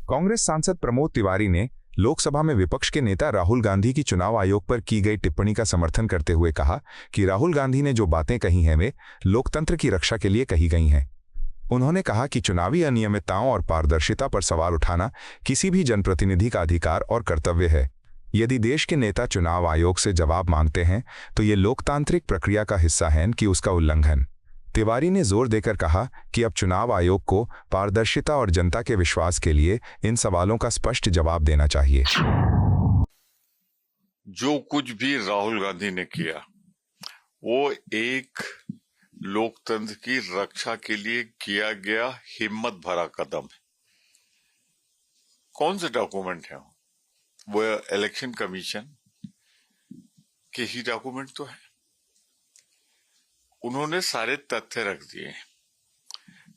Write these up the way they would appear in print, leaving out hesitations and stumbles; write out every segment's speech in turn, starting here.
कांग्रेस सांसद प्रमोद तिवारी ने लोकसभा में विपक्ष के नेता राहुल गांधी की चुनाव आयोग पर की गई टिप्पणी का समर्थन करते हुए कहा कि राहुल गांधी ने जो बातें कही हैं वे लोकतंत्र की रक्षा के लिए कही गई हैं। उन्होंने कहा कि चुनावी अनियमितताओं और पारदर्शिता पर सवाल उठाना किसी भी जनप्रतिनिधि का अधिकार और कर्तव्य है। यदि देश के नेता चुनाव आयोग से जवाब मांगते हैं तो ये लोकतांत्रिक प्रक्रिया का हिस्सा है कि उसका उल्लंघन। तिवारी ने जोर देकर कहा कि अब चुनाव आयोग को पारदर्शिता और जनता के विश्वास के लिए इन सवालों का स्पष्ट जवाब देना चाहिए। जो कुछ भी राहुल गांधी ने किया वो एक लोकतंत्र की रक्षा के लिए किया गया हिम्मत भरा कदम है। कौन से डॉक्यूमेंट है वो इलेक्शन कमीशन के ही डॉक्यूमेंट तो है। उन्होंने सारे तथ्य रख दिए।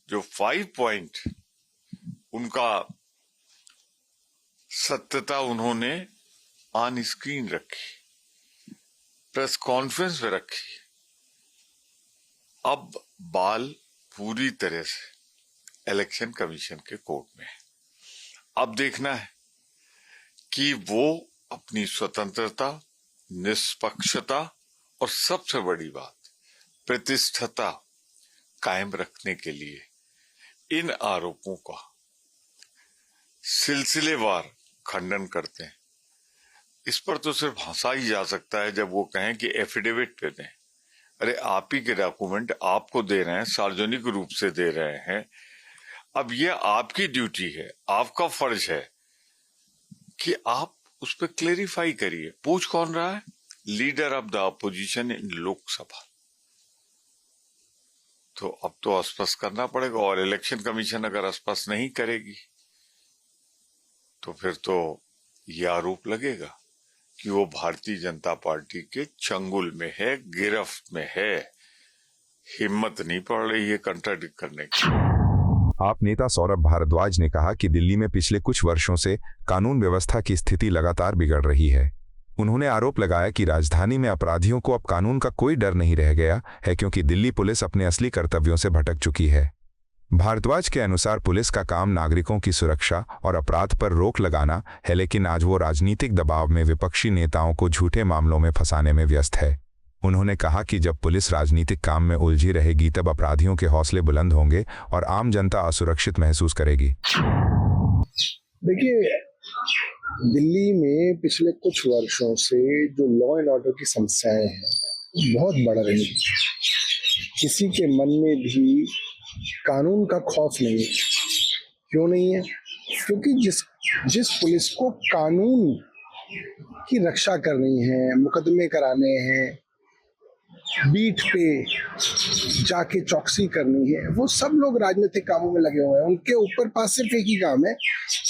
जो 5 पॉइंट उनका सत्यता उन्होंने ऑन स्क्रीन रखी, प्रेस कॉन्फ्रेंस में रखी। अब बाल पूरी तरह से इलेक्शन कमीशन के कोर्ट में है। अब देखना है कि वो अपनी स्वतंत्रता, निष्पक्षता और सबसे बड़ी बात प्रतिष्ठता कायम रखने के लिए इन आरोपों का सिलसिलेवार खंडन करते हैं। इस पर तो सिर्फ हंसा ही जा सकता है जब वो कहें कि एफिडेविट पे दें। अरे आप ही के डॉक्यूमेंट आपको दे रहे हैं, सार्वजनिक रूप से दे रहे हैं। अब ये आपकी ड्यूटी है, आपका फर्ज है कि आप उस पर क्लेरिफाई करिए। पूछ कौन रहा है? Leader of the opposition in Lok Sabha. तो अब तो स्पष्ट करना पड़ेगा, और इलेक्शन कमीशन अगर स्पष्ट नहीं करेगी तो फिर तो यह आरोप लगेगा कि वो भारतीय जनता पार्टी के चंगुल में है, गिरफ्त में है। हिम्मत नहीं पड़ रही है कंट्राडिक्ट करने की। आप नेता सौरभ भारद्वाज ने कहा कि दिल्ली में पिछले कुछ वर्षों से कानून व्यवस्था की स्थिति लगातार बिगड़ रही है। उन्होंने आरोप लगाया कि राजधानी में अपराधियों को अब कानून का कोई डर नहीं रह गया है क्योंकि दिल्ली पुलिस अपने असली कर्तव्यों से भटक चुकी है। भारद्वाज के अनुसार पुलिस का काम नागरिकों की सुरक्षा और अपराध पर रोक लगाना है, लेकिन आज वो राजनीतिक दबाव में विपक्षी नेताओं को झूठे मामलों में फंसाने में व्यस्त है। उन्होंने कहा कि जब पुलिस राजनीतिक काम में उलझी रहेगी तब अपराधियों के हौसले बुलंद होंगे और आम जनता असुरक्षित महसूस करेगी। देखिए, दिल्ली में पिछले कुछ वर्षों से जो लॉ एंड ऑर्डर की समस्याएं हैं बहुत बढ़ रही हैं। किसी के मन में भी कानून का खौफ नहीं है। क्यों नहीं है? क्योंकि जिस पुलिस को कानून की रक्षा करनी है, मुकदमे कराने हैं, बीट पे जाके चौकसी करनी है, वो सब लोग राजनीतिक कामों में लगे हुए हैं। उनके ऊपर पास सिर्फ एक ही काम है,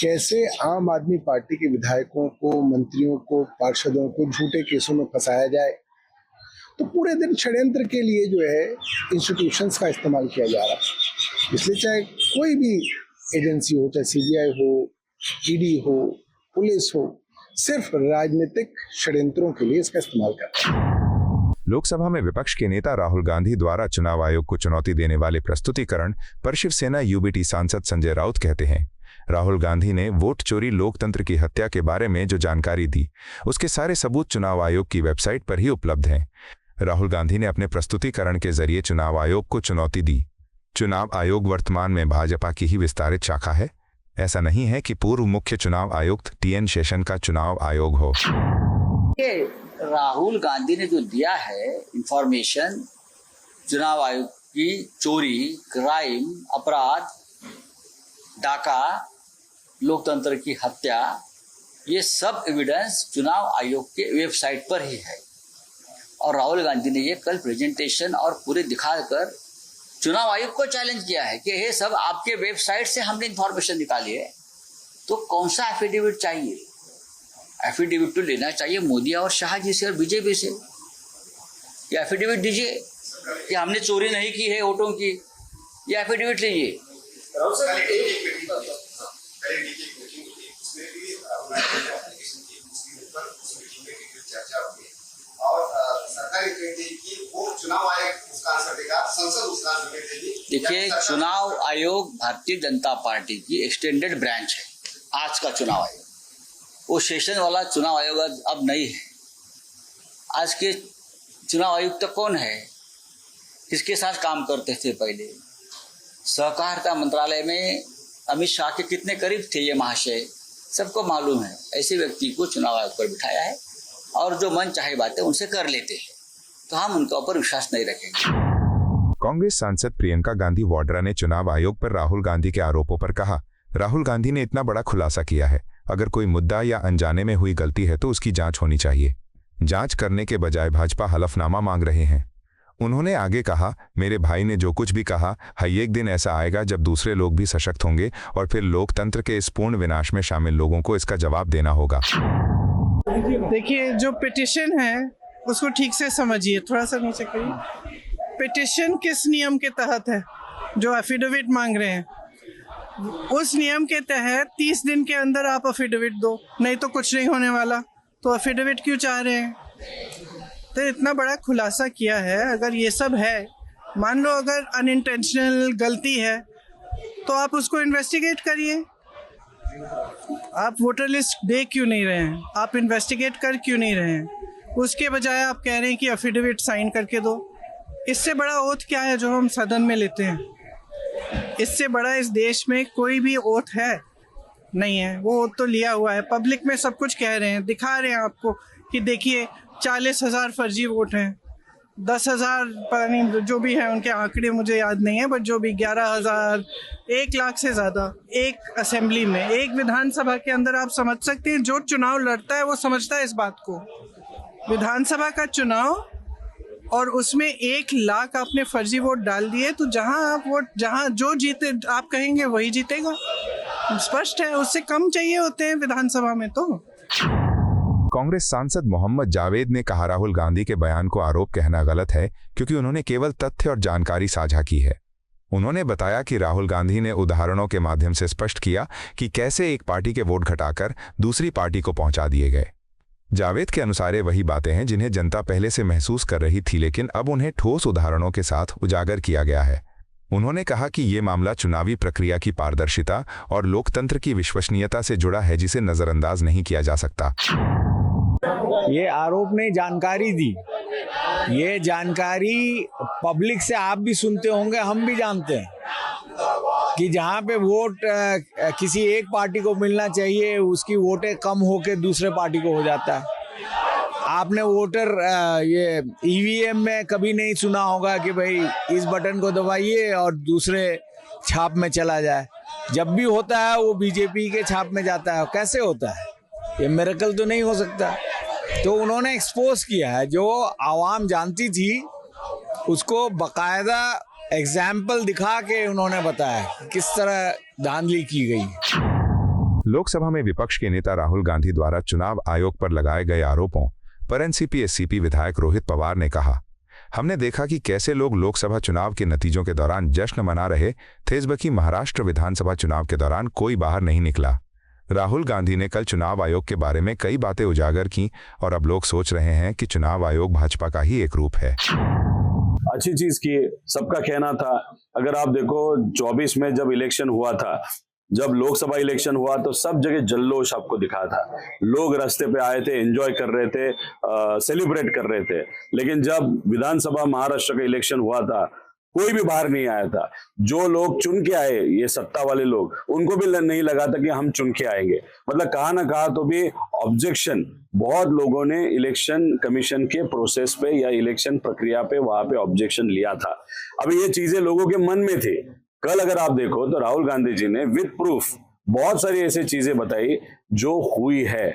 कैसे आम आदमी पार्टी के विधायकों को, मंत्रियों को, पार्षदों को झूठे केसों में फंसाया जाए। तो पूरे दिन षड्यंत्र के लिए जो है इंस्टीट्यूशंस का इस्तेमाल किया जा रहा है। इसलिए चाहे कोई भी एजेंसी हो, चाहे सीबीआई हो, ईडी हो, पुलिस हो, सिर्फ राजनीतिक षड्यंत्रों के लिए इसका इस्तेमाल करते हैं। लोकसभा में विपक्ष के नेता राहुल गांधी द्वारा चुनाव आयोग को चुनौती देने वाले प्रस्तुतिकरण पर शिवसेना यूबीटी सांसद संजय राउत कहते हैं, राहुल गांधी ने वोट चोरी लोकतंत्र की हत्या के बारे में जो जानकारी दी उसके सारे सबूत चुनाव आयोग की वेबसाइट पर ही उपलब्ध हैं। राहुल गांधी ने अपने प्रस्तुतिकरण के जरिए चुनाव आयोग को चुनौती दी। चुनाव आयोग वर्तमान में भाजपा की ही विस्तारित शाखा है। ऐसा नहीं है कि पूर्व मुख्य चुनाव आयुक्त टीएन शेषन का चुनाव आयोग हो। राहुल गांधी ने जो दिया है इंफॉर्मेशन, चुनाव आयोग की चोरी, क्राइम, अपराध, डाका, लोकतंत्र की हत्या, ये सब एविडेंस चुनाव आयोग के वेबसाइट पर ही है। और राहुल गांधी ने ये कल प्रेजेंटेशन और पूरे दिखाकर चुनाव आयोग को चैलेंज किया है कि ये सब आपके वेबसाइट से हमने इंफॉर्मेशन निकाली है। तो कौन सा एफिडेविट चाहिए? एफिडेविट तो लेना चाहिए मोदी और शाह जी से और बीजेपी से। ये एफिडेविट दीजिए कि हमने चोरी नहीं की है वोटों की, ये एफिडेविट लीजिए। और सरकार ये कहती है कि वो चुनाव आयोग देखिए, चुनाव आयोग भारतीय जनता पार्टी की एक्सटेंडेड ब्रांच है। आज का चुनाव आयोग वो सेशन वाला चुनाव आयोग अब नहीं है। आज के चुनाव आयुक्त कौन है, किसके साथ काम करते थे पहले? सहकारिता मंत्रालय में अमित शाह के कितने करीब थे ये महाशय, सबको मालूम है। ऐसे व्यक्ति को चुनाव आयोग पर बिठाया है और जो मन चाहे बातें उनसे कर लेते हैं, तो हम उनके ऊपर विश्वास नहीं रखेंगे। कांग्रेस सांसद प्रियंका गांधी वाड्रा ने चुनाव आयोग पर राहुल गांधी के आरोपों पर कहा, राहुल गांधी ने इतना बड़ा खुलासा किया है, अगर कोई मुद्दा या अनजाने में हुई गलती है तो उसकी जांच होनी चाहिए। जांच करने के बजाय भाजपा हलफनामा मांग रहे हैं। उन्होंने आगे कहा, मेरे भाई ने जो कुछ भी कहा है, एक दिन ऐसा आएगा जब दूसरे लोग भी सशक्त होंगे और फिर लोकतंत्र के इस पूर्ण विनाश में शामिल लोगों को इसका जवाब देना होगा। देखिए, जो पिटिशन है उसको ठीक से समझिए, थोड़ा सा नीचे करिए। पिटिशन किस नियम के तहत है? जो एफिडेविट मांग रहे हैं, उस नियम के तहत 30 दिन के अंदर आप एफिडेविट दो, नहीं तो कुछ नहीं होने वाला। तो एफिडेविट क्यों चाह रहे हैं? तो इतना बड़ा खुलासा किया है। अगर ये सब है, मान लो अगर अनइंटेंशनल गलती है, तो आप उसको इन्वेस्टिगेट करिए। आप वोटर लिस्ट दे क्यों नहीं रहे हैं? आप इन्वेस्टिगेट कर क्यों नहीं रहे हैं? उसके बजाय आप कह रहे हैं कि एफिडेविट साइन करके दो। इससे बड़ा ओथ क्या है जो हम सदन में लेते हैं? इससे बड़ा इस देश में कोई भी ओथ है नहीं है। वो ओथ तो लिया हुआ है, पब्लिक में सब कुछ कह रहे हैं, दिखा रहे हैं आपको कि देखिए 40,000 फर्जी वोट हैं, 10,000 पता नहीं जो भी है, उनके आंकड़े मुझे याद नहीं है, बट जो भी 11,000, 1 लाख से ज़्यादा एक असेंबली में, एक विधानसभा के अंदर। आप समझ सकते हैं, जो चुनाव लड़ता है वो समझता है इस बात को। विधानसभा का चुनाव और उसमें 1 लाख आपने फर्जी वोट डाल दिए, तो जहां जो जीते आप कहेंगे वही जीतेगा। स्पष्ट है, उससे कम चाहिए होते हैं विधानसभा में। तो कांग्रेस सांसद मोहम्मद जावेद ने कहा, राहुल गांधी के बयान को आरोप कहना गलत है क्योंकि उन्होंने केवल तथ्य और जानकारी साझा की है। उन्होंने बताया कि राहुल गांधी ने उदाहरणों के माध्यम से स्पष्ट किया कि कैसे एक पार्टी के वोट घटाकर दूसरी पार्टी को पहुंचा दिए गए। जावेद के अनुसार ये वही बातें हैं जिन्हें जनता पहले से महसूस कर रही थी, लेकिन अब उन्हें ठोस उदाहरणों के साथ उजागर किया गया है। उन्होंने कहा कि ये मामला चुनावी प्रक्रिया की पारदर्शिता और लोकतंत्र की विश्वसनीयता से जुड़ा है, जिसे नजरअंदाज नहीं किया जा सकता। ये आरोप ने जानकारी दी, ये जानकारी पब्लिक से आप भी सुनते होंगे, हम भी जानते हैं कि जहाँ पे वोट किसी एक पार्टी को मिलना चाहिए, उसकी वोटें कम होके दूसरे पार्टी को हो जाता है। आपने वोटर ये ईवीएम में कभी नहीं सुना होगा कि भाई इस बटन को दबाइए और दूसरे छाप में चला जाए। जब भी होता है वो बीजेपी के छाप में जाता है। कैसे होता है? ये मिरेकल तो नहीं हो सकता। तो उन्होंने एक्सपोज किया है, जो आवाम जानती थी उसको बकायदा एग्जाम्पल दिखा के उन्होंने बताया किस तरह धांधली की गई। लोकसभा में विपक्ष के नेता राहुल गांधी द्वारा चुनाव आयोग पर लगाए गए आरोपों पर एनसीपी-एससीपी विधायक रोहित पवार ने कहा, हमने देखा कि कैसे लोग लोकसभा चुनाव के नतीजों के दौरान जश्न मना रहे थे, जबकि महाराष्ट्र विधानसभा चुनाव के दौरान कोई बाहर नहीं निकला। राहुल गांधी ने कल चुनाव आयोग के बारे में कई बातें उजागर की और अब लोग सोच रहे हैं कि चुनाव आयोग भाजपा का ही एक रूप है। अच्छी चीज की सबका कहना था। अगर आप देखो 24 में जब इलेक्शन हुआ था, जब लोकसभा इलेक्शन हुआ तो सब जगह जल्लोश आपको दिखा था। लोग रास्ते पे आए थे, एंजॉय कर रहे थे, सेलिब्रेट कर रहे थे। लेकिन जब विधानसभा महाराष्ट्र का इलेक्शन हुआ था, कोई भी बाहर नहीं आया था। जो लोग चुन के आए, ये सत्ता वाले लोग, उनको भी नहीं लगा था कि हम चुन के आएंगे। मतलब कहा ना कहा तो भी ऑब्जेक्शन बहुत लोगों ने इलेक्शन कमीशन के प्रोसेस पे या इलेक्शन प्रक्रिया पे वहां पे ऑब्जेक्शन लिया था। अब ये चीजें लोगों के मन में थी। कल अगर आप देखो तो राहुल गांधी जी ने विद प्रूफ बहुत सारी ऐसी चीजें बताई जो हुई है।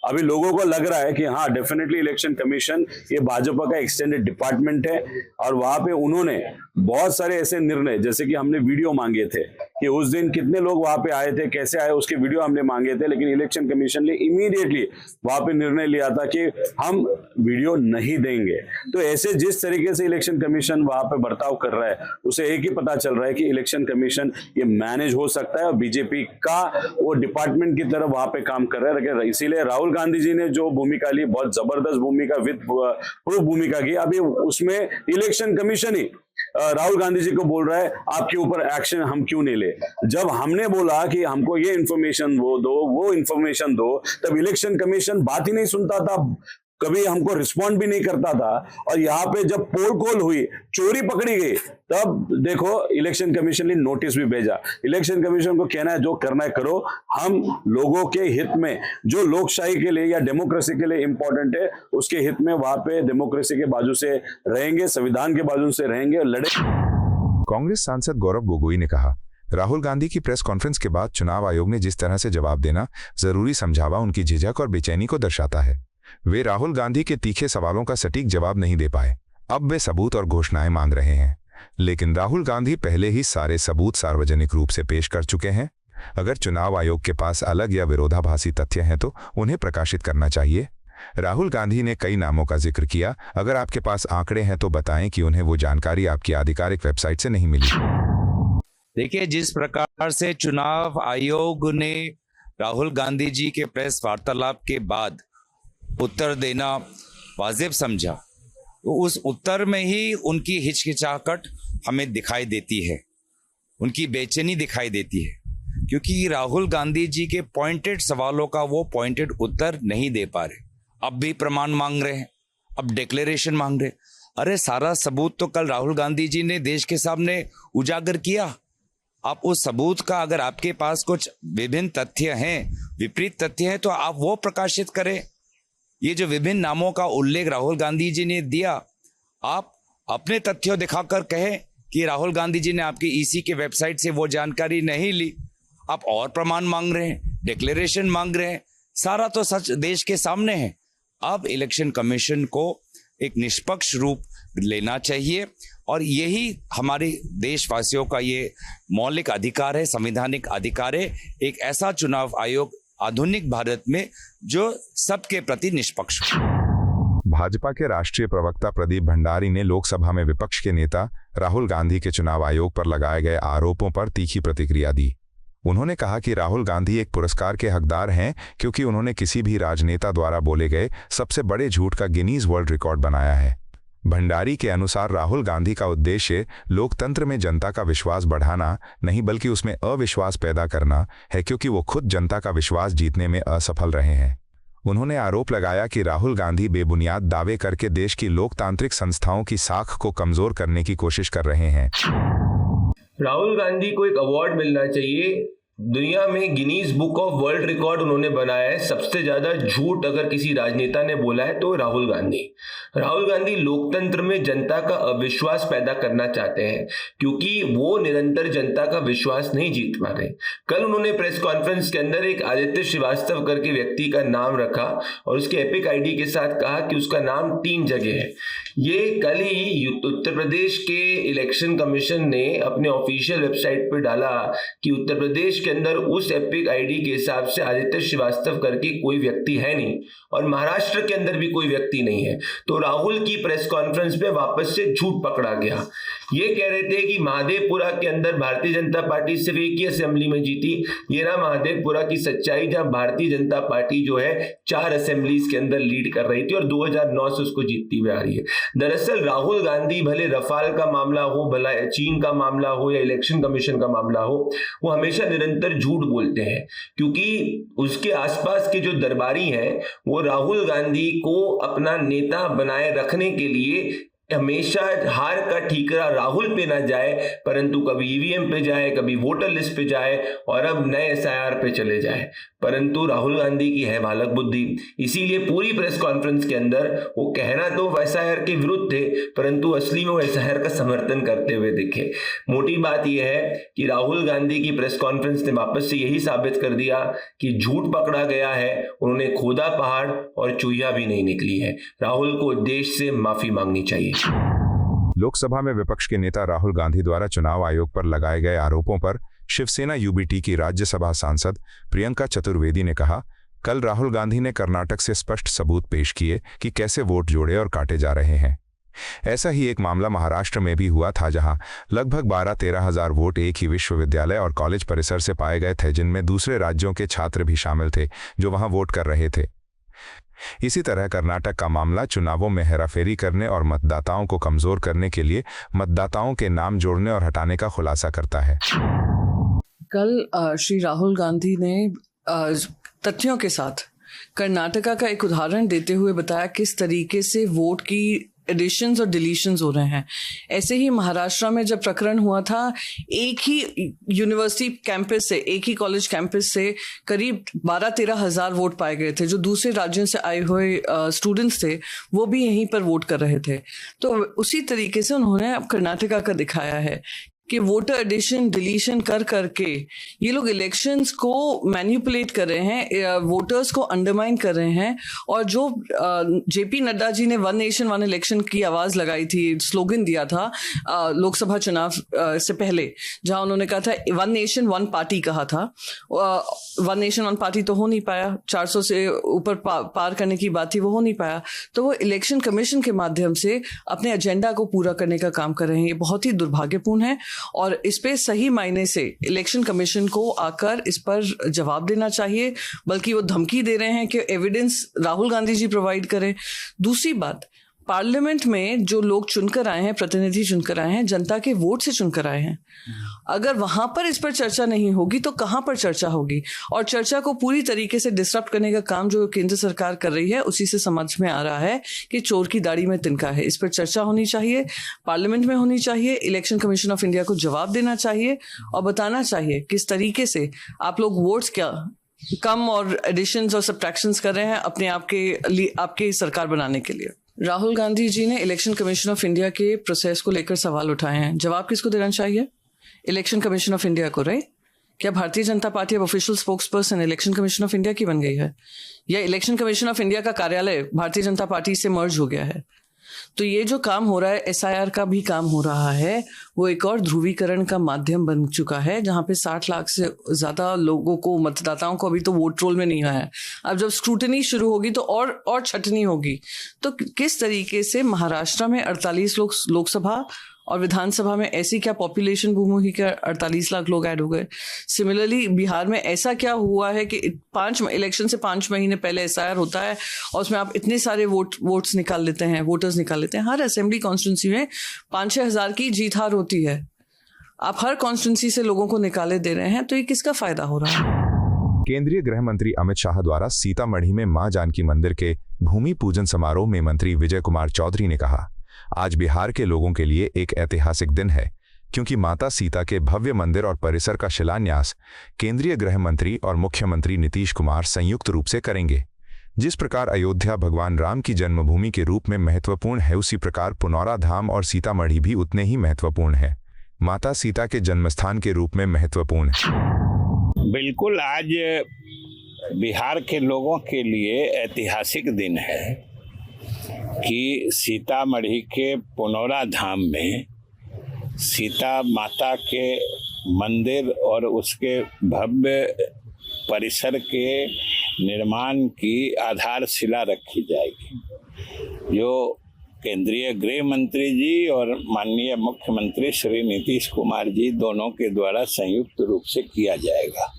अभी लोगों को लग रहा है कि हाँ, डेफिनेटली इलेक्शन कमीशन ये भाजपा का एक्सटेंडेड डिपार्टमेंट है और वहां पे उन्होंने बहुत सारे ऐसे निर्णय, जैसे कि हमने वीडियो मांगे थे कि उस दिन कितने लोग वहां पे आए थे, कैसे आए, उसके वीडियो हमने मांगे थे, लेकिन इलेक्शन कमीशन ने इमीडिएटली वहां पे निर्णय लिया था कि हम वीडियो नहीं देंगे। तो ऐसे जिस तरीके से इलेक्शन कमीशन वहां पे बर्ताव कर रहा है, उसे एक ही पता चल रहा है कि इलेक्शन कमीशन ये मैनेज हो सकता है और बीजेपी का वो डिपार्टमेंट की तरफ वहां पे काम कर रहा है। इसीलिए राहुल गांधी जी ने जो भूमिका ली, बहुत जबरदस्त भूमिका, विद प्रूफ भूमिका की। अभी उसमें इलेक्शन कमीशन ही राहुल गांधी जी को बोल रहा है आपके ऊपर एक्शन हम क्यों नहीं ले। जब हमने बोला कि हमको ये इंफॉर्मेशन वो इंफॉर्मेशन दो, तब इलेक्शन कमीशन बात ही नहीं सुनता था, कभी हमको रिस्पॉन्ड भी नहीं करता था। और यहाँ पे जब पोल कॉल हुई, चोरी पकड़ी गई, तब देखो इलेक्शन कमीशन ने नोटिस भी भेजा। इलेक्शन कमीशन को कहना है जो करना है करो, हम लोगों के हित में, जो लोकशाही के लिए या डेमोक्रेसी के लिए इंपॉर्टेंट है, उसके हित में वहां पे डेमोक्रेसी के बाजू से रहेंगे, संविधान के बाजू से रहेंगे और लड़े। कांग्रेस सांसद गौरव गोगोई ने कहा, राहुल गांधी की प्रेस कॉन्फ्रेंस के बाद चुनाव आयोग ने जिस तरह से जवाब देना जरूरी समझावा उनकी झिझक और बेचैनी को दर्शाता है। वे राहुल गांधी के तीखे सवालों का सटीक जवाब नहीं दे पाए। अब वे सबूत और घोषणाएं मांग रहे हैं, लेकिन राहुल गांधी पहले ही सारे सबूत सार्वजनिक रूप से पेश कर चुके हैं। अगर चुनाव आयोग के पास अलग या विरोधाभासी तथ्य हैं तो उन्हें प्रकाशित करना चाहिए। राहुल गांधी ने कई नामों का जिक्र किया। अगर आपके पास आंकड़े हैं तो बताएं कि उन्हें वो जानकारी आपकी आधिकारिक वेबसाइट से नहीं मिली। देखिए, जिस प्रकार से चुनाव आयोग ने राहुल गांधी जी के प्रेस वार्तालाप के बाद उत्तर देना वाजिब समझा, तो उस उत्तर में ही उनकी हिचकिचाहट हमें दिखाई देती है, उनकी बेचैनी दिखाई देती है, क्योंकि राहुल गांधी जी के पॉइंटेड सवालों का वो पॉइंटेड उत्तर नहीं दे पा रहे। अब भी प्रमाण मांग रहे हैं, अब डिक्लेरेशन मांग रहे हैं। अरे सारा सबूत तो कल राहुल गांधी जी ने देश के सामने उजागर किया। आप उस सबूत का, अगर आपके पास कुछ विभिन्न तथ्य हैं, विपरीत तथ्य हैं, तो आप वो प्रकाशित करें। ये जो विभिन्न नामों का उल्लेख राहुल गांधी जी ने दिया, आप अपने तथ्यों दिखाकर कहें कि राहुल गांधी जी ने आपकी ईसी के वेबसाइट से वो जानकारी नहीं ली। आप और प्रमाण मांग रहे हैं, डिक्लेरेशन मांग रहे हैं, सारा तो सच देश के सामने है। अब इलेक्शन कमीशन को एक निष्पक्ष रूप लेना चाहिए और यही हमारे देशवासियों का ये मौलिक अधिकार है, संवैधानिक अधिकार है, एक ऐसा चुनाव आयोग आधुनिक भारत में जो सबके प्रति निष्पक्ष हो। भाजपा के राष्ट्रीय प्रवक्ता प्रदीप भंडारी ने लोकसभा में विपक्ष के नेता राहुल गांधी के चुनाव आयोग पर लगाए गए आरोपों पर तीखी प्रतिक्रिया दी। उन्होंने कहा कि राहुल गांधी एक पुरस्कार के हकदार हैं क्योंकि उन्होंने किसी भी राजनेता द्वारा बोले गए सबसे बड़े झूठ का गिनीज वर्ल्ड रिकॉर्ड बनाया है। भंडारी के अनुसार राहुल गांधी का उद्देश्य लोकतंत्र में जनता का विश्वास बढ़ाना नहीं बल्कि उसमें अविश्वास पैदा करना है, क्योंकि वो खुद जनता का विश्वास जीतने में असफल रहे हैं। उन्होंने आरोप लगाया कि राहुल गांधी बेबुनियाद दावे करके देश की लोकतांत्रिक संस्थाओं की साख को कमजोर करने की कोशिश कर रहे हैं। राहुल गांधी को एक अवार्ड मिलना चाहिए। दुनिया में Guinness book of world record उन्होंने बनाया है। सबसे ज्यादा झूठ अगर किसी राजनेता ने बोला है तो राहुल गांधी लोकतंत्र में जनता का अविश्वास पैदा करना चाहते हैं, क्योंकि वो निरंतर जनता का विश्वास नहीं जीत पा रहे। कल उन्होंने प्रेस कॉन्फ्रेंस के अंदर एक आदित्य श्रीवास्तव करके व्यक्ति का नाम रखा और उसके एपिक आईडी के साथ कहा कि उसका नाम 3 जगह है। ये कल ही उत्तर प्रदेश के इलेक्शन कमीशन ने अपने ऑफिशियल वेबसाइट पर डाला कि उत्तर प्रदेश के अंदर उस एपिक आईडी के हिसाब से आदित्य श्रीवास्तव करके कोई व्यक्ति है नहीं और महाराष्ट्र के अंदर भी कोई व्यक्ति नहीं है। तो राहुल की प्रेस कॉन्फ्रेंस में वापस से झूठ पकड़ा गया। ये कह रहे थे कि महादेवपुरा के अंदर भारतीय जनता पार्टी सिर्फ एक ही असेंबली में जीती। ये ना महादेवपुरा की सच्चाई, जहां भारतीय जनता पार्टी जो है 4 असेंबलीज के अंदर लीड कर रही थी और 2009 से उसको जीतती हुई आ रही है। दरअसल राहुल गांधी भले रफाल का मामला हो, भला चीन का मामला हो या इलेक्शन कमीशन का मामला हो, वो हमेशा निरंतर झूठ बोलते हैं, क्योंकि उसके आसपास के जो दरबारी हैं वो राहुल गांधी को अपना नेता बनाए रखने के लिए हमेशा हार का ठीकरा राहुल पे ना जाए, परंतु कभी ईवीएम पे जाए, कभी वोटर लिस्ट पे जाए और अब नए एसआईआर पे चले जाए। परंतु राहुल गांधी की है बालक बुद्धि, इसीलिए पूरी प्रेस कॉन्फ्रेंस के अंदर वो कहना तो एसआईआर के विरुद्ध थे, परंतु असली में वो एसआईआर का समर्थन करते हुए दिखे। मोटी बात यह है कि राहुल गांधी की प्रेस कॉन्फ्रेंस ने वापस से यही साबित कर दिया कि झूठ पकड़ा गया है। उन्होंने खोदा पहाड़ और चुहिया भी नहीं निकली है। राहुल को देश से माफी मांगनी चाहिए। लोकसभा में विपक्ष के नेता राहुल गांधी द्वारा चुनाव आयोग पर लगाए गए आरोपों पर शिवसेना यूबीटी की राज्यसभा सांसद प्रियंका चतुर्वेदी ने कहा, कल राहुल गांधी ने कर्नाटक से स्पष्ट सबूत पेश किए कि कैसे वोट जोड़े और काटे जा रहे हैं। ऐसा ही एक मामला महाराष्ट्र में भी हुआ था, जहां लगभग 12-13 हजार वोट एक ही विश्वविद्यालय और कॉलेज परिसर से पाए गए थे, जिनमें दूसरे राज्यों के छात्र भी शामिल थे जो वहां वोट कर रहे थे। इसी तरह कर्नाटक का मामला चुनावों में हेराफेरी करने और मतदाताओं को कमजोर करने के लिए मतदाताओं के नाम जोड़ने और हटाने का खुलासा करता है। कल श्री राहुल गांधी ने तथ्यों के साथ कर्नाटका का एक उदाहरण देते हुए बताया किस तरीके से वोट की एडिशंस और डिलीशंस हो रहे हैं। ऐसे ही महाराष्ट्र में जब प्रकरण हुआ था, एक ही यूनिवर्सिटी कैंपस से, एक ही कॉलेज कैंपस से करीब 12-13 हजार वोट पाए गए थे। जो दूसरे राज्यों से आए हुए स्टूडेंट्स थे वो भी यहीं पर वोट कर रहे थे। तो उसी तरीके से उन्होंने अब कर्नाटका का दिखाया है कि वोटर एडिशन डिलीशन कर करके ये लोग इलेक्शंस को मैनिपुलेट कर रहे हैं, वोटर्स को अंडरमाइन कर रहे हैं। और जो जेपी नड्डा जी ने वन नेशन वन इलेक्शन की आवाज़ लगाई थी, स्लोगन दिया था लोकसभा चुनाव से पहले, जहां उन्होंने कहा था वन नेशन वन पार्टी कहा था। वन नेशन वन पार्टी तो हो नहीं पाया, 400 से ऊपर पार करने की बात थी, वो हो नहीं पाया। तो वो इलेक्शन कमीशन के माध्यम से अपने एजेंडा को पूरा करने का काम कर रहे हैं। ये बहुत ही दुर्भाग्यपूर्ण है और इस पे सही मायने से इलेक्शन कमीशन को आकर इस पर जवाब देना चाहिए, बल्कि वो धमकी दे रहे हैं कि एविडेंस राहुल गांधी जी प्रोवाइड करें। दूसरी बात, पार्लियामेंट में जो लोग चुनकर आए हैं, प्रतिनिधि चुनकर आए हैं, जनता के वोट से चुनकर आए हैं। अगर वहां पर इस पर चर्चा नहीं होगी तो कहां पर चर्चा होगी? और चर्चा को पूरी तरीके से डिसरप्ट करने का काम जो केंद्र सरकार कर रही है, उसी से समझ में आ रहा है कि चोर की दाढ़ी में तिनका है। इस पर चर्चा होनी चाहिए, पार्लियामेंट में होनी चाहिए। इलेक्शन कमीशन ऑफ इंडिया को जवाब देना चाहिए और बताना चाहिए किस तरीके से आप लोग वोट्स क्या कम और एडिशंस और सब्ट्रैक्शंस कर रहे हैं अपने आप के लिए, आपके सरकार बनाने के लिए। राहुल गांधी जी ने इलेक्शन कमीशन ऑफ इंडिया के प्रोसेस को लेकर सवाल उठाए हैं। जवाब किसको देना चाहिए? इलेक्शन कमीशन ऑफ इंडिया को, राइट? क्या भारतीय जनता पार्टी अब official spokes person election commission of India की बन गई है, या इलेक्शन कमीशन ऑफ इंडिया का कार्यालय भारतीय जनता पार्टी से मर्ज हो गया है? तो ये जो काम हो रहा है, SIR का भी काम हो रहा है, वो एक और ध्रुवीकरण का माध्यम बन चुका है, जहां पे 60 लाख से ज्यादा लोगों को, मतदाताओं को अभी तो वोट रोल में नहीं आया है। अब जब स्क्रूटनी शुरू होगी तो और छटनी होगी। तो किस तरीके से महाराष्ट्र में 48 लोकसभा और विधानसभा में ऐसी क्या पॉपुलेशन बूम हुई कि 48 लाख लोग ऐड हो गए? सिमिलरली बिहार में ऐसा क्या हुआ है कि इलेक्शन से 5 महीने पहले SIR होता है और उसमें आप इतने सारे वोट्स निकाल लेते हैं, वोटर्स निकाल लेते हैं। हर असेंबली कॉन्स्टिट्यूंसी में 5-6 हजार की जीत हार होती है। आप हर कॉन्स्टिट्यूंसी से लोगों को निकाले दे रहे हैं, तो ये किसका फायदा हो रहा है? केंद्रीय गृह मंत्री अमित शाह द्वारा सीतामढ़ी में मां जानकी मंदिर के भूमि पूजन समारोह में मंत्री विजय कुमार चौधरी ने कहा, आज बिहार के लोगों के लिए एक ऐतिहासिक दिन है, क्योंकि माता सीता के भव्य मंदिर और परिसर का शिलान्यास केंद्रीय गृह मंत्री और मुख्यमंत्री नीतीश कुमार संयुक्त रूप से करेंगे। जिस प्रकार अयोध्या भगवान राम की जन्मभूमि के रूप में महत्वपूर्ण है, उसी प्रकार पुनौरा धाम और सीतामढ़ी भी उतने ही महत्वपूर्ण है, माता सीता के जन्मस्थान के रूप में महत्वपूर्ण है। बिल्कुल, आज बिहार के लोगों के लिए ऐतिहासिक दिन है कि सीतामढ़ी के पुनौरा धाम में सीता माता के मंदिर और उसके भव्य परिसर के निर्माण की आधारशिला रखी जाएगी, जो केंद्रीय गृह मंत्री जी और माननीय मुख्यमंत्री श्री नीतीश कुमार जी दोनों के द्वारा संयुक्त रूप से किया जाएगा।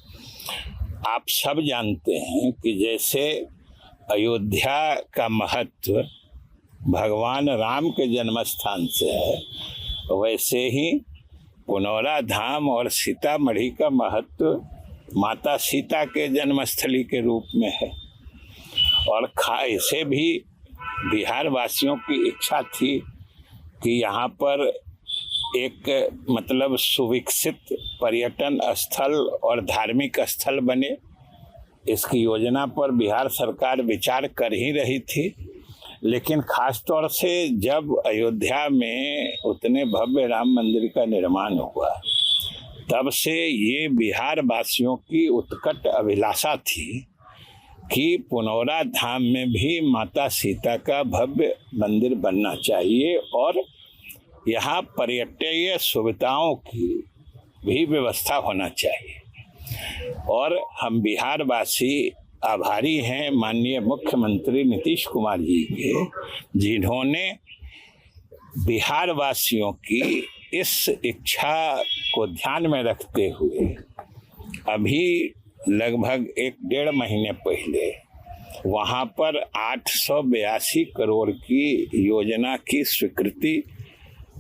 आप सब जानते हैं कि जैसे अयोध्या का महत्व भगवान राम के जन्मस्थान से है, वैसे ही पुनौरा धाम और सीतामढ़ी का महत्व माता सीता के जन्मस्थली के रूप में है। और ऐसे भी बिहार वासियों की इच्छा थी कि यहाँ पर एक मतलब सुविकसित पर्यटन स्थल और धार्मिक स्थल बने। इसकी योजना पर बिहार सरकार विचार कर ही रही थी, लेकिन खास तौर से जब अयोध्या में उतने भव्य राम मंदिर का निर्माण हुआ, तब से ये बिहार वासियों की उत्कट अभिलाषा थी कि पुनौरा धाम में भी माता सीता का भव्य मंदिर बनना चाहिए और यहाँ पर्यटकीय सुविधाओं की भी व्यवस्था होना चाहिए। और हम बिहार वासी आभारी हैं माननीय मुख्यमंत्री नीतीश कुमार जी के, जिन्होंने बिहार वासियों की इस इच्छा को ध्यान में रखते हुए अभी लगभग 1-1.5 महीने पहले वहाँ पर 882 करोड़ की योजना की स्वीकृति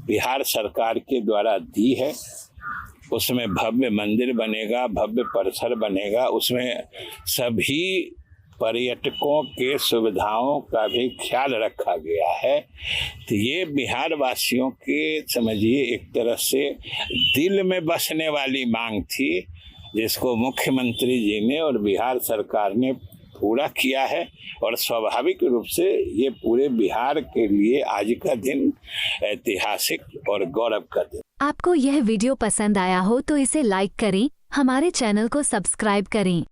बिहार सरकार के द्वारा दी है। उसमें भव्य मंदिर बनेगा, भव्य परिसर बनेगा, उसमें सभी पर्यटकों के सुविधाओं का भी ख्याल रखा गया है। तो ये बिहार वासियों के समझिए एक तरह से दिल में बसने वाली मांग थी, जिसको मुख्यमंत्री जी ने और बिहार सरकार ने पूरा किया है। और स्वाभाविक रूप से ये पूरे बिहार के लिए आज का दिन ऐतिहासिक और गौरव का दिन। आपको यह वीडियो पसंद आया हो तो इसे लाइक करें, हमारे चैनल को सब्सक्राइब करें